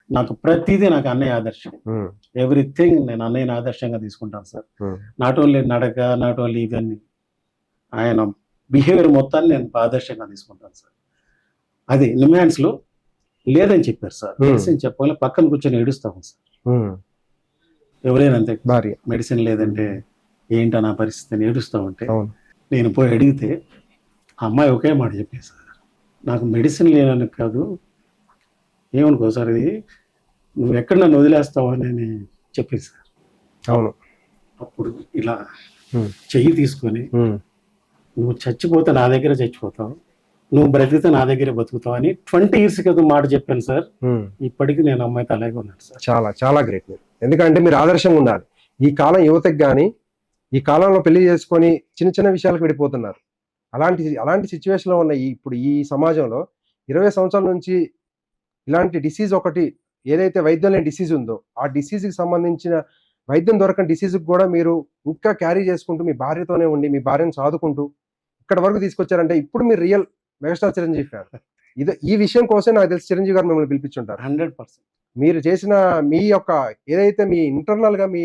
నాకు ప్రతిదీ నాకు అన్నయ్య ఆదర్శం. ఎవ్రీథింగ్ నేను అన్నయ్యని ఆదర్శంగా తీసుకుంటాను సార్. నాట్ ఓన్లీ నడక, నాట్ ఓన్లీ ఇవన్నీ, ఆయన బిహేవియర్ మొత్తాన్ని నేను ఆదర్శంగా తీసుకుంటాను సార్. అది నిమ్హాన్స్ లో లేదని చెప్పారు సార్. మెడిసిన్ చెప్పాలి పక్కన కూర్చొని ఏడుస్తాము సార్. ఎవరైనా అంతే, భార్య మెడిసిన్ లేదంటే ఏంటో నా పరిస్థితిని ఏడుస్తూ ఉంటే నేను పోయి అడిగితే ఆ అమ్మాయి ఒకే మాట చెప్పేది సార్, నాకు మెడిసిన్ లేనని కాదు, ఏమనుకో సార్, ఇది నువ్వు ఎక్కడ నన్ను వదిలేస్తావు అని చెప్పింది సార్. అవును. అప్పుడు ఇలా చెయ్యి తీసుకొని నువ్వు చచ్చిపోతే నా దగ్గర చచ్చిపోతావు, నువ్వు బ్రతికితే నా దగ్గరే బతుకుతావు అని 20 years క్రితం మాట చెప్పాను సార్. ఇప్పటికీ నేను అమ్మాయితో అలాగే ఉన్నాను సార్. చాలా చాలా గ్రేట్ మీరు. ఎందుకంటే మీరు ఆదర్శంగా ఉండాలి. ఈ కాలం యువతకి కానీ ఈ కాలంలో పెళ్లి చేసుకొని చిన్న చిన్న విషయాలకు విడిపోతున్నారు. అలాంటి సిచ్యువేషన్లో ఉన్న ఇప్పుడు ఈ సమాజంలో 20 సంవత్సరాల నుంచి ఇలాంటి డిసీజ్ ఒకటి ఏదైతే వైద్యం లేని డిసీజ్ ఉందో ఆ డిసీజ్కి సంబంధించిన వైద్యం దొరకని డిసీజ్కి కూడా మీరు ఇంకా క్యారీ చేసుకుంటూ మీ భార్యతోనే ఉండి మీ భార్యను సాదుకుంటూ ఇక్కడ వరకు తీసుకొచ్చారంటే ఇప్పుడు మీరు రియల్ మెగాస్టార్ చిరంజీవి ఫ్యాన్. ఈ విషయం కోసం నాకు తెలిసి చిరంజీవి గారు మిమ్మల్ని పిలిపించుంటారు. 100%. మీరు చేసిన మీ యొక్క ఏదైతే మీ ఇంటర్నల్ గా మీ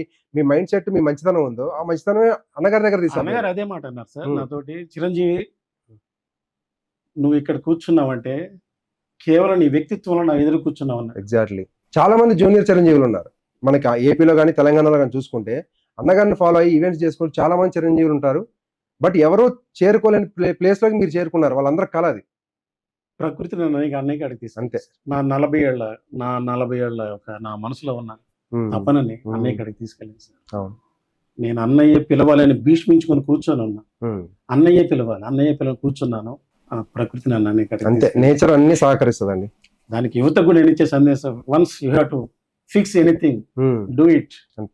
మైండ్ సెట్, మీ మంచితనం ఉందో ఆ మంచితనమే అన్నగారి దగ్గర తీసుకున్నారు. అన్నగారు అదే మాట అన్నారు సార్ నాతోటి, చిరంజీవి నువ్వు ఇక్కడ కూర్చున్నావంటే కేవలం నీ వ్యక్తిత్వంలో నా ఎదురు కూర్చున్నావు అన్నారు. ఎగ్జాక్ట్లీ. చాలా మంది జూనియర్ చిరంజీవులు ఉన్నారు మనకి ఏపీలో కానీ తెలంగాణలో కానీ చూసుకుంటే. అన్నగారిని ఫాలో అయ్యి ఈవెంట్స్ చేసుకుంటూ చాలా మంది చిరంజీవులు ఉంటారు. బట్ ఎవరో చేరుకోలేని ప్లేస్ లోకి మీరు చేరుకున్నారు. వాళ్ళందరూ కల అది. ప్రకృతి నన్ను అన్నయ్యకి అడిగి తీసుకు అంతే. నా 40 ఏళ్ళ నా మనసులో ఉన్న తపనని అన్నయ్యకి అడిగి తీసుకెళ్ళింది సార్. నేను అన్నయ్య పిలవాలని భీష్మించుకొని కూర్చొని ఉన్నా. అన్నయ్య పిలవాలి కూర్చున్నాను. ఆ ప్రకృతి నన్ను అన్నయ్యకి అంతే. నేచర్ అన్ని సహకరిస్తుందండి. దానికి యువత కూడా నేను ఇచ్చే సందేశం, once you have to fix anything, do it. అంతే.